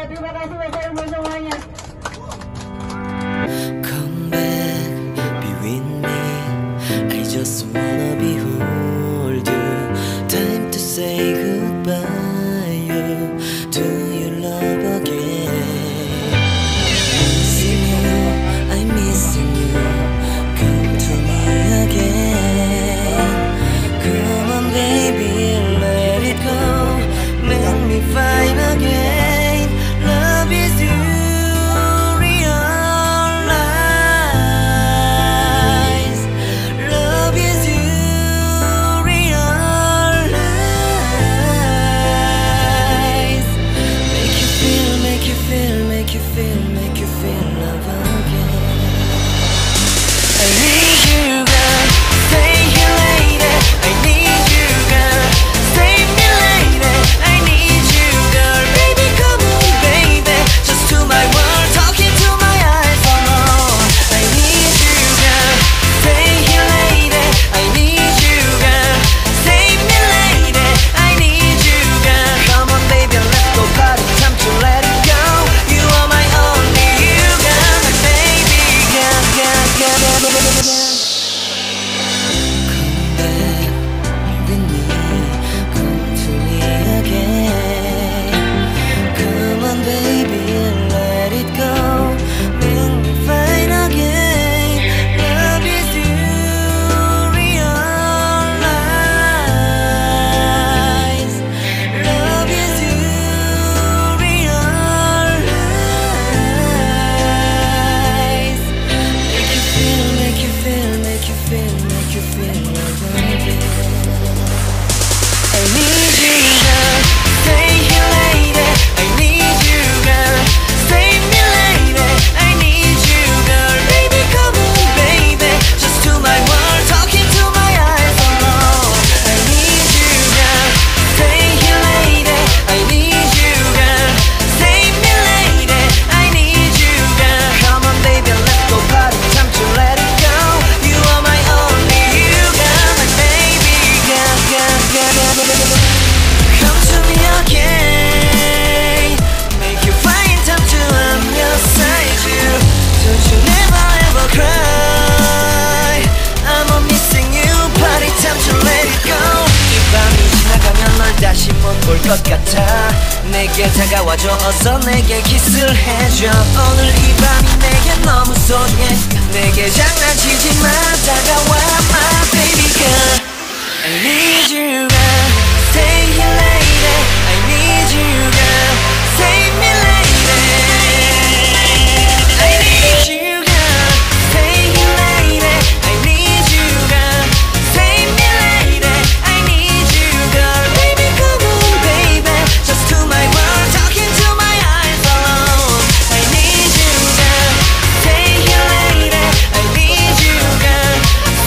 Terima kasih buat semuanya. Come back, be with me. I just wanna behold you. Time to say goodbye. Do you love again? Missing you, I'm missing you. Come to me again. Come on, baby, let it go. Make me fine again. Love is you. 것 같아. 내게 다가와줘. 어서 내게 키스를 해줘. 오늘 이 밤이 내게 너무 소중해. 내게 장난치지 마. 다가와 my baby girl. I need you girl. Stay here lady. I need you girl. Save me lady. I need you girl. Stay here lady. I need you girl. Save me lady. I need you girl. Baby come on baby. Just to my world. Talking to my eyes alone. I need you girl. Stay here lady. I need you girl.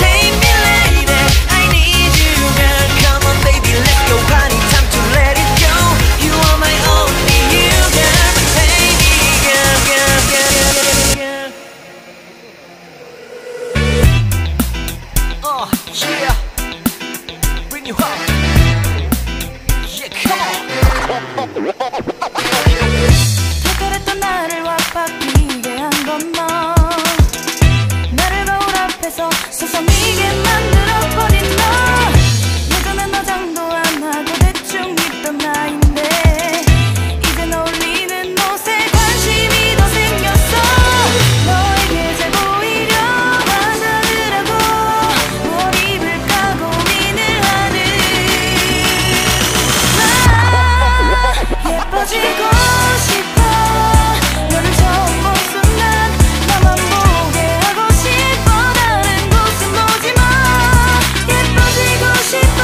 Save me lady. I need you girl. Come on baby let's go party. Time to let it go. You are my only you girl. Baby girl, girl, girl, girl, girl. Yeah. Bring you up. Yeah, come on. 그랬던 나를 와바뀌게 한 건 너. 나를 거울 앞에서 서성이게 만들어버린 너. 예전엔 너 장도 안 하고 대충 입던 나인데 이젠 어울리는 옷에 관심이 더 생겼어. 너에게 잘 보이려 하자느라고 뭘 입을까 고민을 하는 나. 예뻐지고 싶어. 너를 처음 본 순간 나만 보게 하고 싶어. 다른 곳은 보지 마. 예뻐지고 싶어.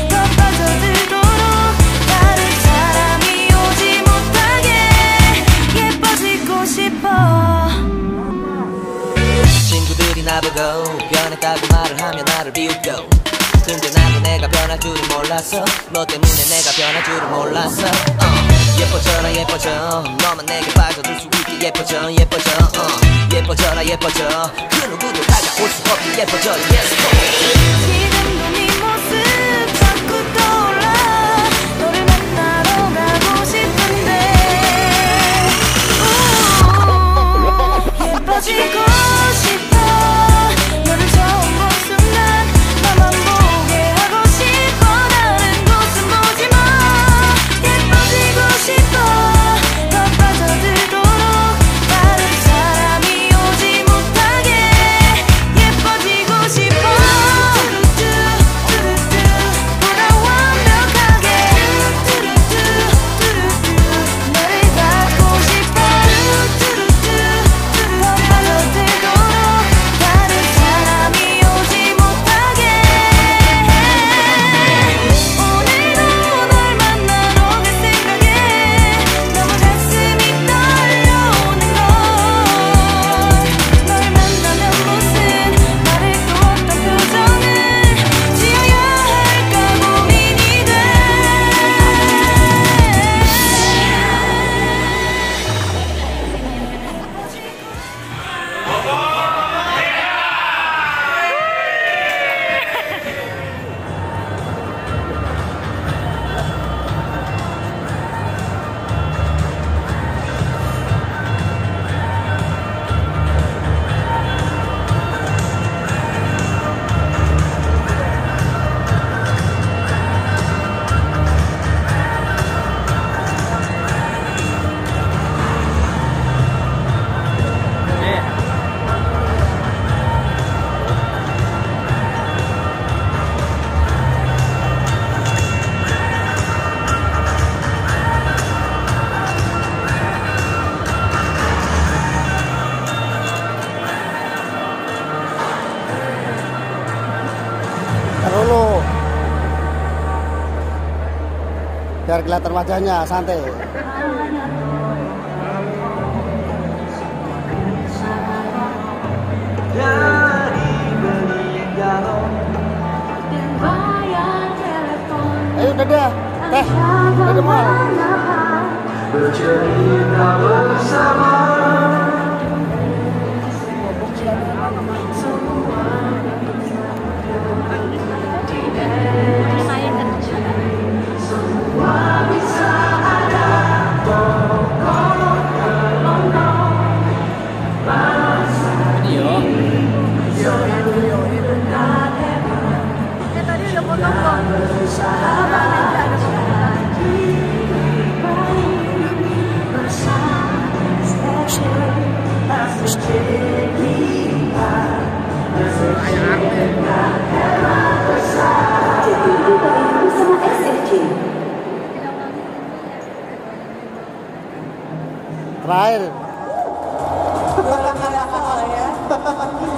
더 빠져들도록 다른 사람이 오지 못하게 예뻐지고 싶어. 친구들이 나보고 변했다고 말을 하면 나를 비웃고 근데 나도 내가 변할 줄은 몰랐어. 너 때문에 내가 변할 줄은 몰랐어. 예뻐져라 예뻐져. 너만 내게 빠져들 수 있게 예뻐져 예뻐져. 예뻐져라 예뻐져. 그 누구도 다가올 수 없게 예뻐져. Yes 지금도 네 모습 자꾸 떠올라. 너를 만나러 가고 싶은데 biar kelihatan wajahnya santai. Ayo dadah, teh, dadah mal. Bercerita bersama. Terakhir.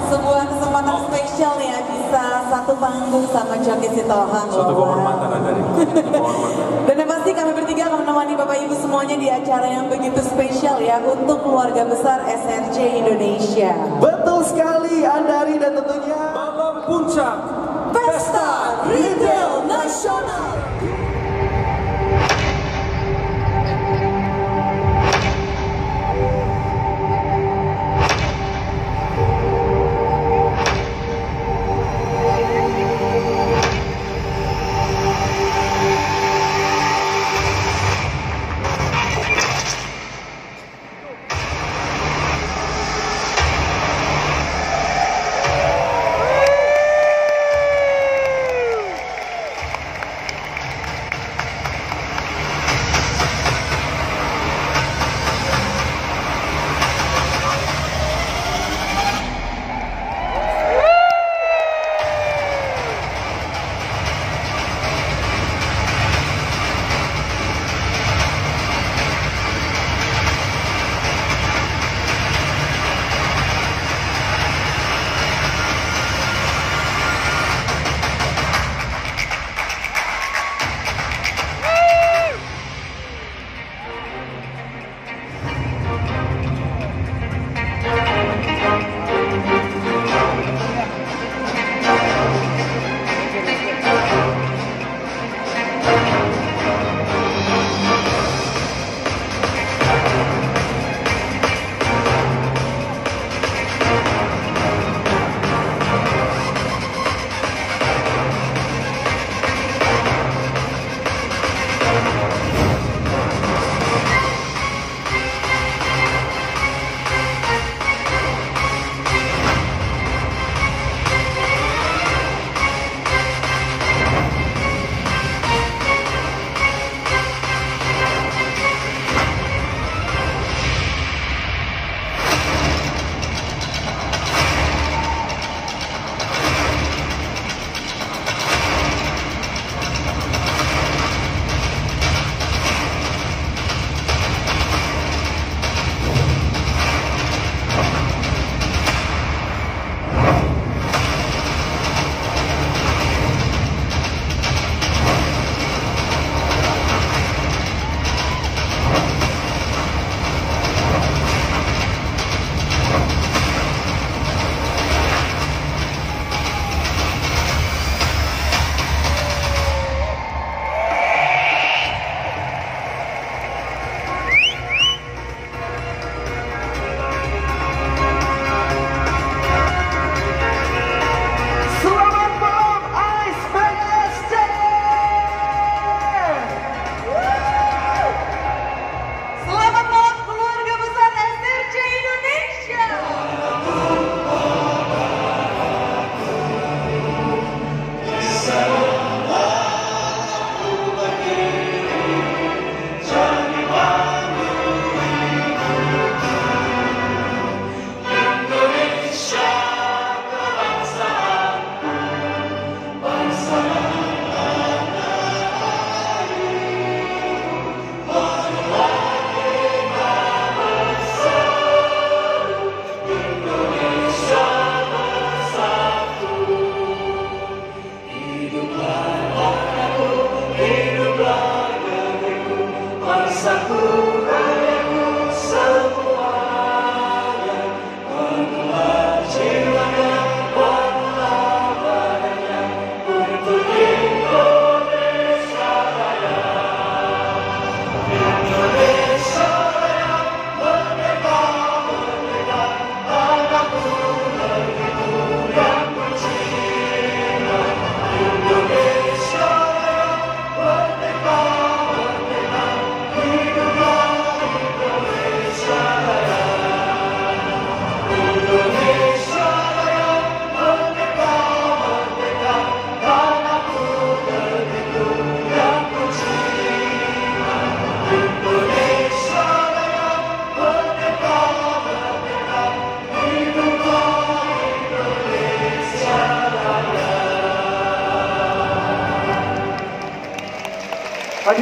Sebuah kesempatan spesial ya, bisa satu panggung sama Coki Sitohang. Satu kehormatan dari Dan yang pasti kami bertiga akan menemani Bapak Ibu semuanya di acara yang begitu spesial ya untuk keluarga besar SRJ Indonesia. Betul sekali Andari, dan tentunya malam puncak Pesta Retail Nasional.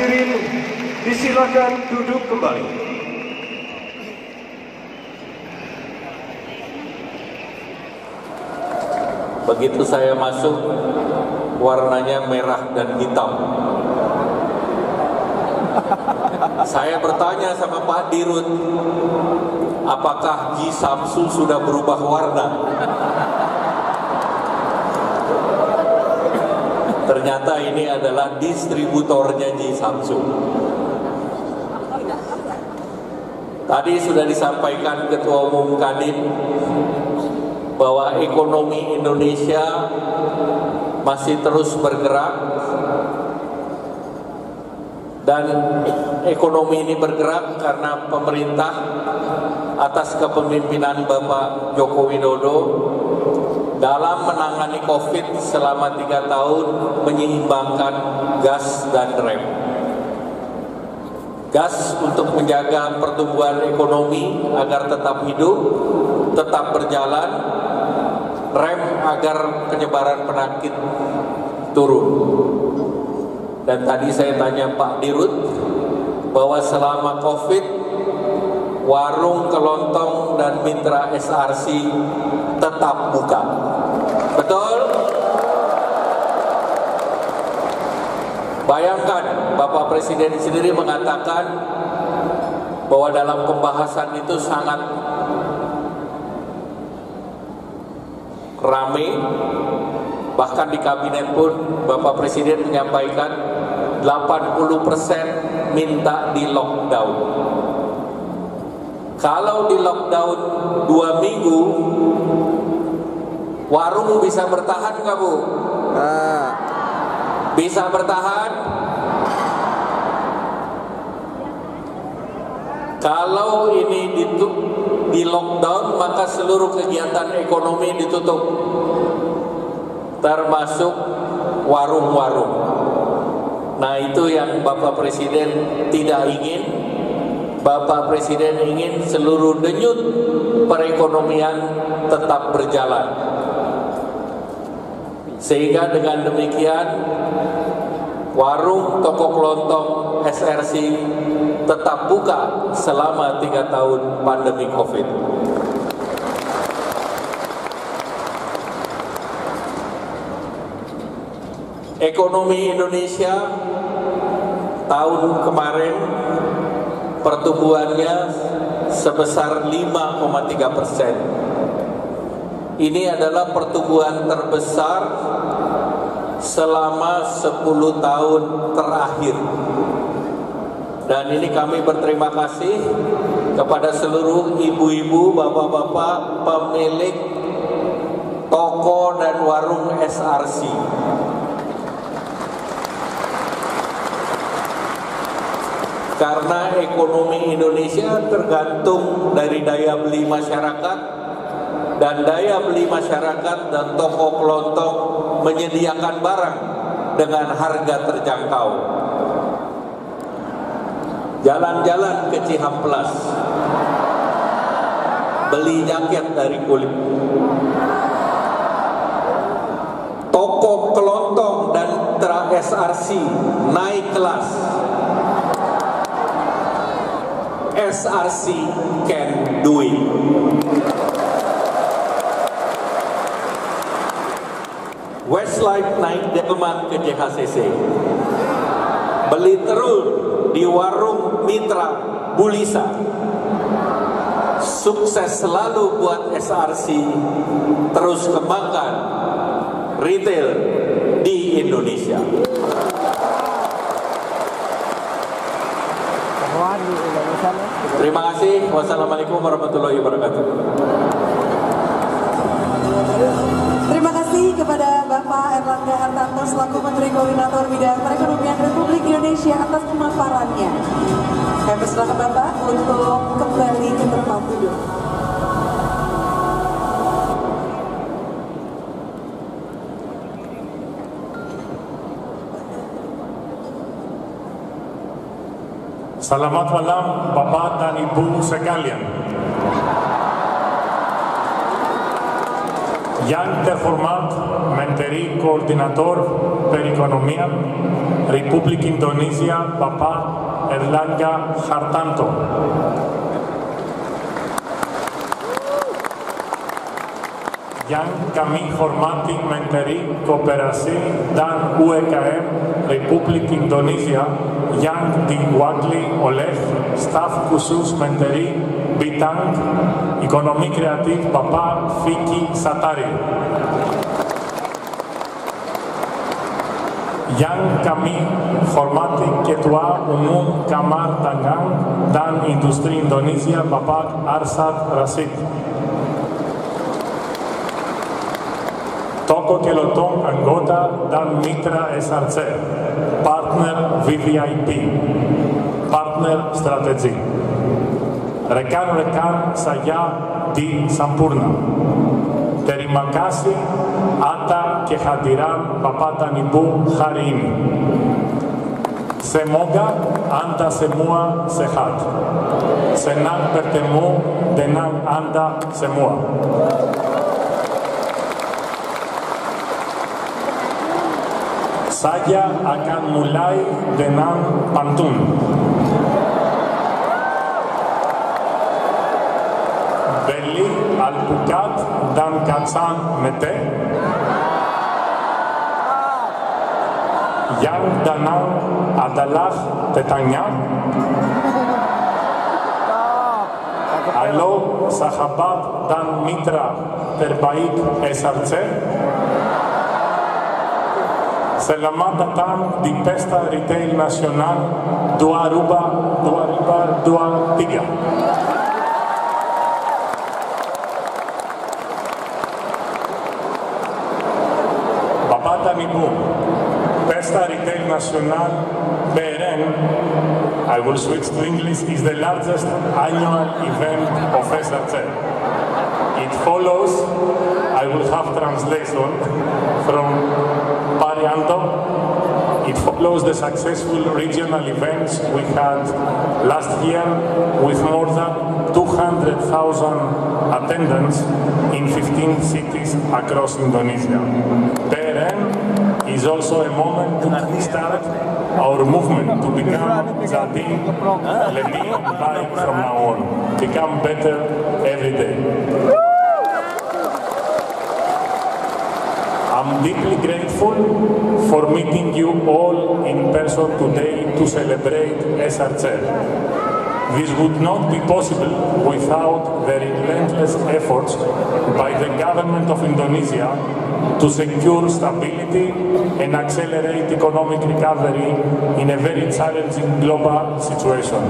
Hadirin, disilakan duduk kembali. Begitu saya masuk, warnanya merah dan hitam. Saya bertanya sama Pak Dirut, apakah Ji Samsu sudah berubah warna? Ternyata ini adalah distributornya Ji Samsu. Tadi sudah disampaikan Ketua Umum Kadin bahwa ekonomi Indonesia masih terus bergerak, dan ekonomi ini bergerak karena pemerintah atas kepemimpinan Bapak Joko Widodo dalam menangani COVID selama 3 tahun menyeimbangkan gas dan rem. Gas untuk menjaga pertumbuhan ekonomi agar tetap hidup, tetap berjalan, rem agar penyebaran penyakit turun. Dan tadi saya tanya Pak Dirut bahwa selama COVID, warung kelontong dan mitra SRC tetap buka. Betul? Bayangkan, Bapak Presiden sendiri mengatakan bahwa dalam pembahasan itu sangat rame, bahkan di kabinet pun Bapak Presiden menyampaikan 80% minta di lockdown. Kalau di lockdown 2 minggu, warung bisa bertahan nggak, Bu? Bisa bertahan? Kalau ini di lockdown, maka seluruh kegiatan ekonomi ditutup, termasuk warung-warung. Nah, itu yang Bapak Presiden tidak ingin. Bapak Presiden ingin seluruh denyut perekonomian tetap berjalan. Sehingga dengan demikian, warung, toko kelontong, SRC tetap buka selama 3 tahun pandemi COVID. Ekonomi Indonesia tahun kemarin pertumbuhannya sebesar 5,3%. Ini adalah pertumbuhan terbesar selama 10 tahun terakhir. Dan ini kami berterima kasih kepada seluruh ibu-ibu, bapak-bapak, pemilik toko dan warung SRC. Karena ekonomi Indonesia tergantung dari daya beli masyarakat, dan daya beli masyarakat dan toko kelontong menyediakan barang dengan harga terjangkau. Jalan-jalan ke Cihamplas, beli jaket dari Kulit. Toko kelontong dan mitra SRC naik kelas. SRC can do it. Westlife naik delman ke JHCC. Beli terus di warung mitra Bulisa. Sukses selalu buat SRC, terus kembangkan retail di Indonesia. Terima kasih. Wassalamualaikum warahmatullahi wabarakatuh. Terima kasih kepada Bapak Erlangga Hartarto selaku Menteri Koordinator Bidang Perekonomian Republik Indonesia atas pemaparannya. Kami persilakan Bapak untuk kembali ke tempat duduk. Selamat malam Bapak dan Ibu sekalian. Yang terhormat Menteri Koordinator Perekonomian Republik Indonesia Bapak Erlangga Hartanto. Yang kami hormati Menteri Koperasi dan UMKM Republik Indonesia yang diwakili oleh staf khusus Menteri Bidang Ekonomi Kreatif Bapak Vicky Satari. Yang kami hormati Ketua Umum Kamar Dagang dan Industri Indonesia Bapak Arsad Rashid. Toko Kelontong anggota dan mitra SRC, partner VVIP, partner strategi. Rekan-rekan saya di Sampurna, terima kasih atas kehadiran Bapak dan Ibu hari ini. Semoga Anda semua sehat. Senang bertemu dengan Anda semua. Saya akan mulai dengan pantun. Beli alpukat dan kacang mete, yang danang adalah tetangga. Halo sahabat dan mitra terbaik SRC. Selamat datang di Pesta Retail Nasional 2023. Bapak dan Ibu, Pesta Retail Nasional PRN, I will switch to English, is the largest annual event of SRC. It follows, I will have translation from Parianto. It follows the successful regional events we had last year with more than 200,000 attendants in 15 cities across Indonesia. PRN is also a moment to start our movement to become Jatim lebih baik from now on, become better every day. I'm deeply grateful for meeting you all in person today to celebrate SRC. This would not be possible without the relentless efforts by the government of Indonesia to secure stability and accelerate economic recovery in a very challenging global situation.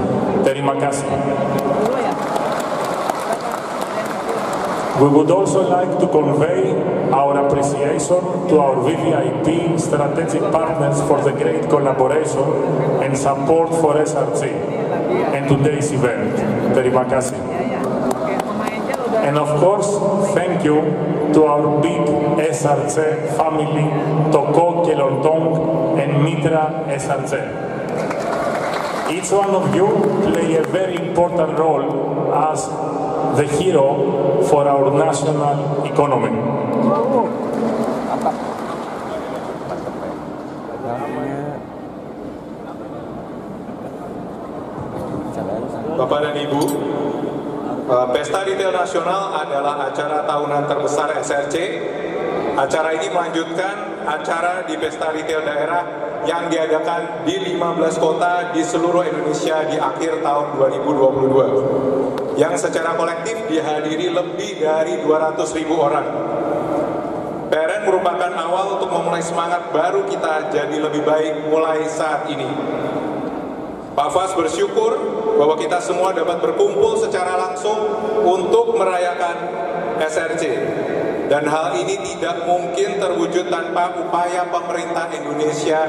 Terima kasih. We would also like to convey our appreciation to our VVIP strategic partners for the great collaboration and support for SRC and today's event. Terima kasih. And of course, thank you to our big SRC family, Toko Kelontong and Mitra SRC. Each one of you play a very important role as the hero for our national economy. Bapak dan Ibu, Pesta Retail Nasional adalah acara tahunan terbesar SRC. Acara ini melanjutkan acara di Pesta Retail Daerah yang diadakan di 15 kota di seluruh Indonesia di akhir tahun 2022. Yang secara kolektif dihadiri lebih dari 200.000 orang. PRN merupakan awal untuk memulai semangat baru kita jadi lebih baik mulai saat ini. Pak Fas bersyukur bahwa kita semua dapat berkumpul secara langsung untuk merayakan SRC. Dan hal ini tidak mungkin terwujud tanpa upaya pemerintah Indonesia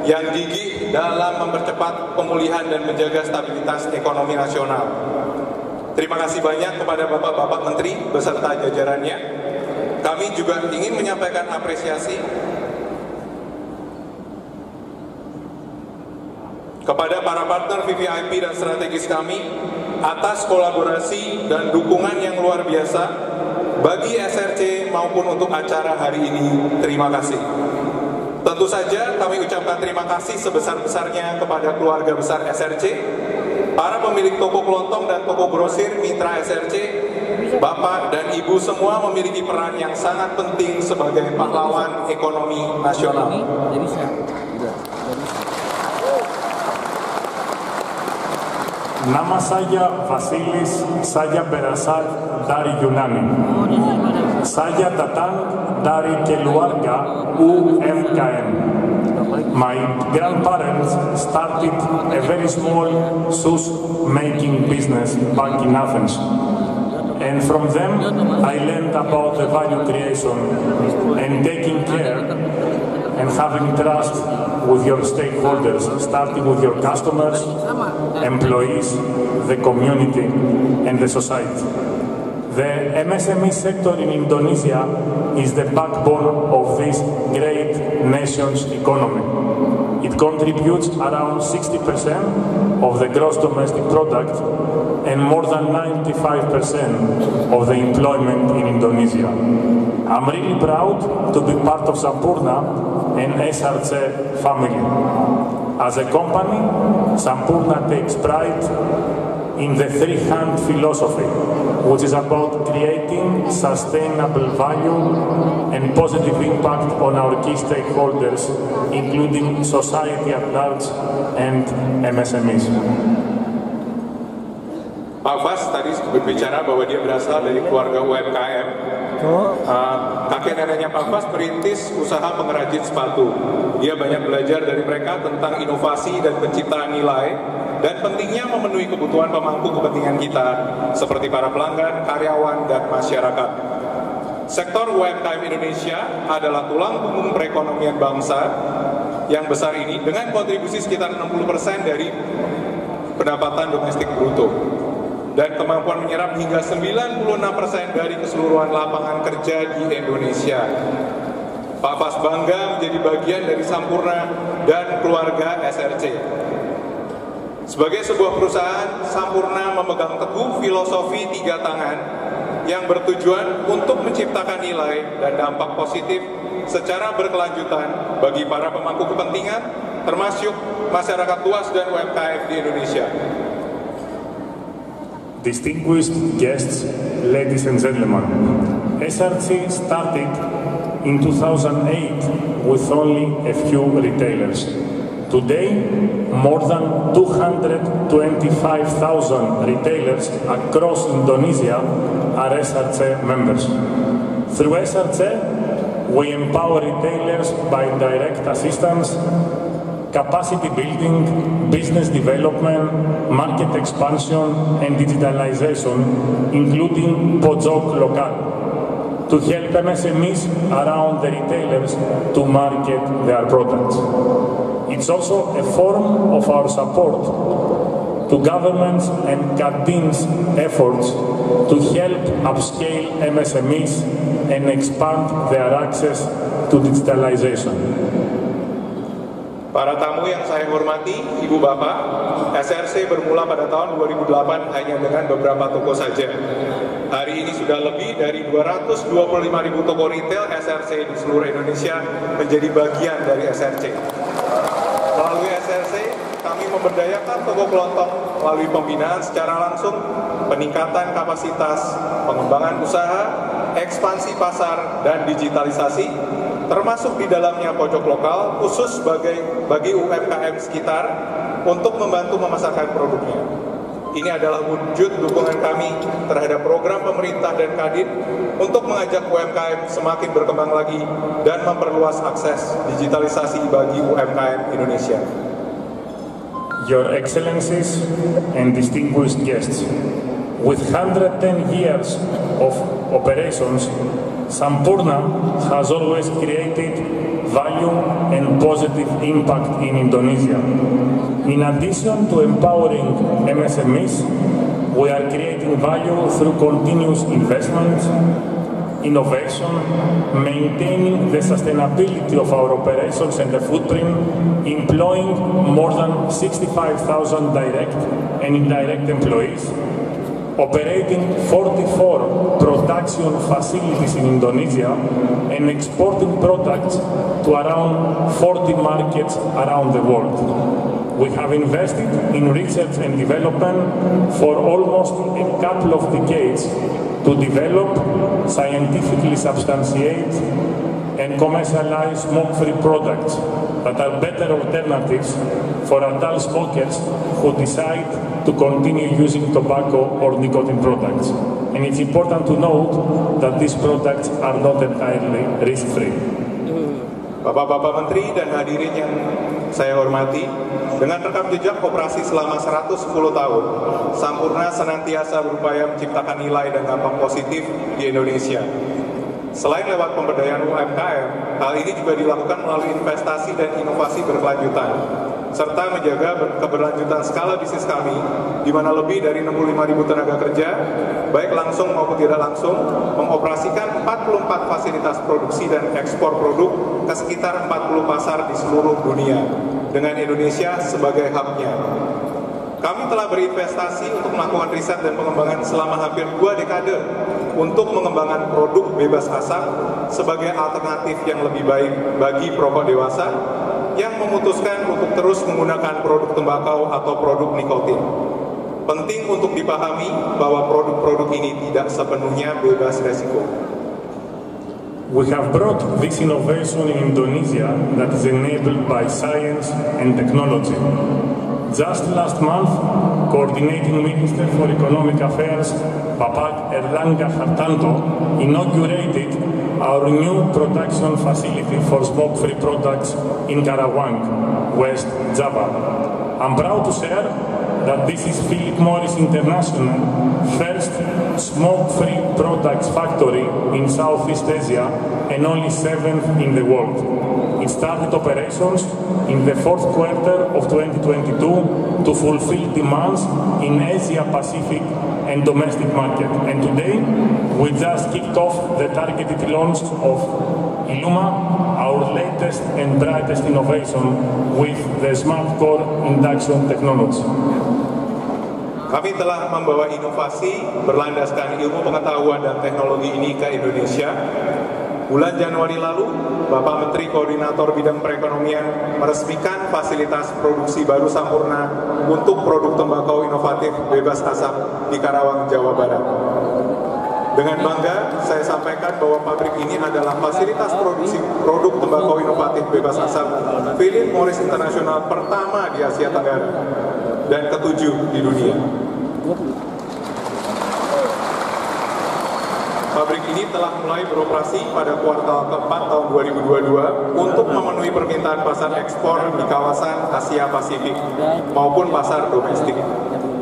yang gigih dalam mempercepat pemulihan dan menjaga stabilitas ekonomi nasional. Terima kasih banyak kepada Bapak-Bapak Menteri beserta jajarannya. Kami juga ingin menyampaikan apresiasi kepada para partner VVIP dan strategis kami atas kolaborasi dan dukungan yang luar biasa bagi SRC maupun untuk acara hari ini, terima kasih. Tentu saja kami ucapkan terima kasih sebesar-besarnya kepada keluarga besar SRC, para pemilik toko kelontong dan toko grosir mitra SRC, Bapak dan Ibu semua memiliki peran yang sangat penting sebagai pahlawan ekonomi nasional. Nama saya Vasilis, saya berasal dari Yunani. Saya datang dari keluarga UMKM. My grandparents started a very small sauce making business back in Athens. And from them, I learned about the value creation and taking care and having trust with your stakeholders, starting with your customers, employees, the community, and the society. The MSME sector in Indonesia is the backbone of this great nation's economy. It contributes around 60% of the gross domestic product and more than 95% of the employment in Indonesia. I'm really proud to be part of Sampoerna and SRC family. As a company, Sampoerna takes pride in the three-hand philosophy, which is about creating sustainable value and positive impact on our key stakeholders, including society at large and MSMEs. Pak Fas tadi berbicara bahwa dia berasal dari keluarga UMKM. Kakek neneknya Pak Fas merintis usaha pengrajin sepatu. Dia banyak belajar dari mereka tentang inovasi dan penciptaan nilai dan pentingnya memenuhi kebutuhan pemangku kepentingan kita seperti para pelanggan, karyawan, dan masyarakat. Sektor UMKM Indonesia adalah tulang punggung perekonomian bangsa yang besar ini dengan kontribusi sekitar 60% dari pendapatan domestik bruto dan kemampuan menyerap hingga 96% dari keseluruhan lapangan kerja di Indonesia. Pak Fas bangga menjadi bagian dari Sampoerna dan keluarga SRC. Sebagai sebuah perusahaan, Sampoerna memegang teguh filosofi 3 tangan yang bertujuan untuk menciptakan nilai dan dampak positif secara berkelanjutan bagi para pemangku kepentingan, termasuk masyarakat luas dan UMKM di Indonesia. Distinguished guests, ladies and gentlemen, SRC started in 2008 with only a few retailers. Today, more than 225,000 retailers across Indonesia are SRC members. Through SRC, we empower retailers by direct assistance, capacity building, business development, market expansion, and digitalization, including Pojok Lokal, to help MSMEs around the retailers to market their products. It's also a form of our support to governments and Kadin's efforts to help upscale MSMEs and expand their access to digitalization. Para tamu yang saya hormati, Ibu Bapak, SRC bermula pada tahun 2008 hanya dengan beberapa toko saja. Hari ini sudah lebih dari 225.000 toko retail SRC di seluruh Indonesia menjadi bagian dari SRC. Melalui SRC, kami memberdayakan toko kelontong melalui pembinaan secara langsung, peningkatan kapasitas, pengembangan usaha, ekspansi pasar, dan digitalisasi, termasuk di dalamnya pojok lokal khusus bagi UMKM sekitar untuk membantu memasarkan produknya. Ini adalah wujud dukungan kami terhadap program pemerintah dan Kadin untuk mengajak UMKM semakin berkembang lagi dan memperluas akses digitalisasi bagi UMKM Indonesia. Your Excellencies and distinguished guests, with 110 years of operations, Sampoerna has always created value and positive impact in Indonesia. In addition to empowering MSMEs, we are creating value through continuous investment, innovation, maintaining the sustainability of our operations and the footprint, employing more than 65,000 direct and indirect employees, operating 44 production facilities in Indonesia and exporting products to around 40 markets around the world. We have invested in research and development for almost a couple of decades to develop, scientifically substantiate, and commercialize smoke-free products that are better alternatives for adult smokers who decide to continue using tobacco or nicotine products. And it's important to note that these products are not entirely risk-free. Bapak-bapak Menteri dan hadirin yang saya hormati, dengan rekam jejak operasi selama 110 tahun, Sampurna senantiasa berupaya menciptakan nilai dan dampak positif di Indonesia. Selain lewat pemberdayaan UMKM, hal ini juga dilakukan melalui investasi dan inovasi berkelanjutan, serta menjaga keberlanjutan skala bisnis kami, di mana lebih dari 65.000 tenaga kerja, baik langsung maupun tidak langsung, mengoperasikan 44 fasilitas produksi dan ekspor produk ke sekitar 40 pasar di seluruh dunia, dengan Indonesia sebagai hub-nya. Kami telah berinvestasi untuk melakukan riset dan pengembangan selama hampir 2 dekade untuk mengembangkan produk bebas asap sebagai alternatif yang lebih baik bagi perokok dewasa yang memutuskan untuk terus menggunakan produk tembakau atau produk nikotin. Penting untuk dipahami bahwa produk-produk ini tidak sepenuhnya bebas resiko. We have brought this innovation in Indonesia that is enabled by science and technology. Just last month, Coordinating Minister for Economic Affairs, Bapak Erlangga Hartanto, inaugurated our new production facility for smoke-free products in Karawang, West Java. I'm proud to share that this is Philip Morris International first smoke-free products factory in Southeast Asia and only 7th in the world. It started operations in the 4th quarter of 2022 to fulfill demands in Asia Pacific and domestic market. And today, we just kicked off the targeted launch of Illuma, our latest and brightest innovation with the Smart Core induction technology. Kami telah membawa inovasi berlandaskan ilmu pengetahuan dan teknologi ini ke Indonesia. Bulan Januari lalu, Bapak Menteri Koordinator Bidang Perekonomian meresmikan fasilitas produksi baru Sampurna untuk produk tembakau inovatif bebas asap di Karawang, Jawa Barat. Dengan bangga, saya sampaikan bahwa pabrik ini adalah fasilitas produksi produk tembakau inovatif bebas asap Philip Morris International pertama di Asia Tenggara dan ke-7 di dunia. Pabrik ini telah mulai beroperasi pada kuartal keempat tahun 2022 untuk memenuhi permintaan pasar ekspor di kawasan Asia Pasifik maupun pasar domestik.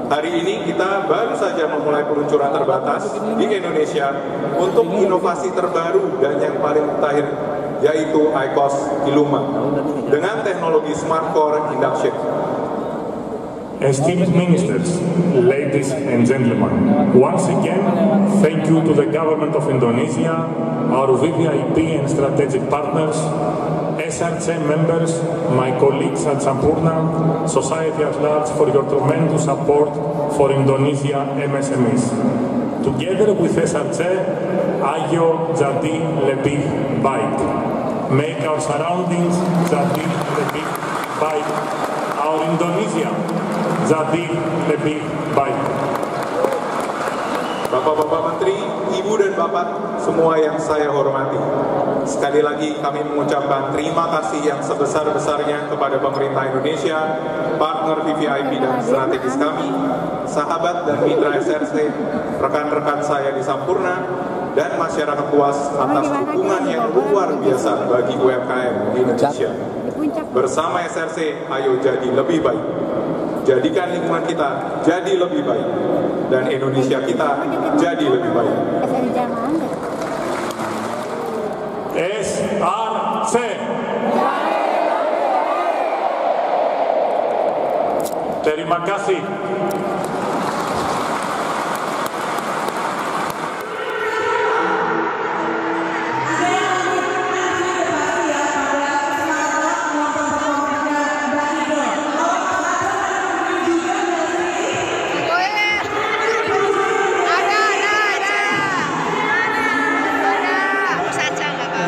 Hari ini kita baru saja memulai peluncuran terbatas di Indonesia untuk inovasi terbaru dan yang paling mutakhir, yaitu IQOS Illuma dengan teknologi Smart Core Induction. Esteemed ministers, ladies and gentlemen, once again, thank you to the government of Indonesia, our VVIP and strategic partners, SRC members, my colleagues at Sampurna, society at large for your tremendous support for Indonesia MSMEs. Together with SRC, ayo jadi lebih baik. Make our surroundings jadi lebih baik. Our Indonesia jadi lebih baik. Bapak-bapak Menteri, Ibu dan Bapak, semua yang saya hormati. Sekali lagi kami mengucapkan terima kasih yang sebesar-besarnya kepada pemerintah Indonesia, partner VVIP dan strategis kami, sahabat dan mitra SRC, rekan-rekan saya di Sampurna, dan masyarakat luas atas dukungan yang luar biasa bagi UMKM di Indonesia. Bersama SRC, ayo jadi lebih baik. Jadikan lingkungan kita jadi lebih baik dan Indonesia kita jadi lebih baik. SRC. Terima kasih.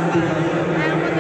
Yang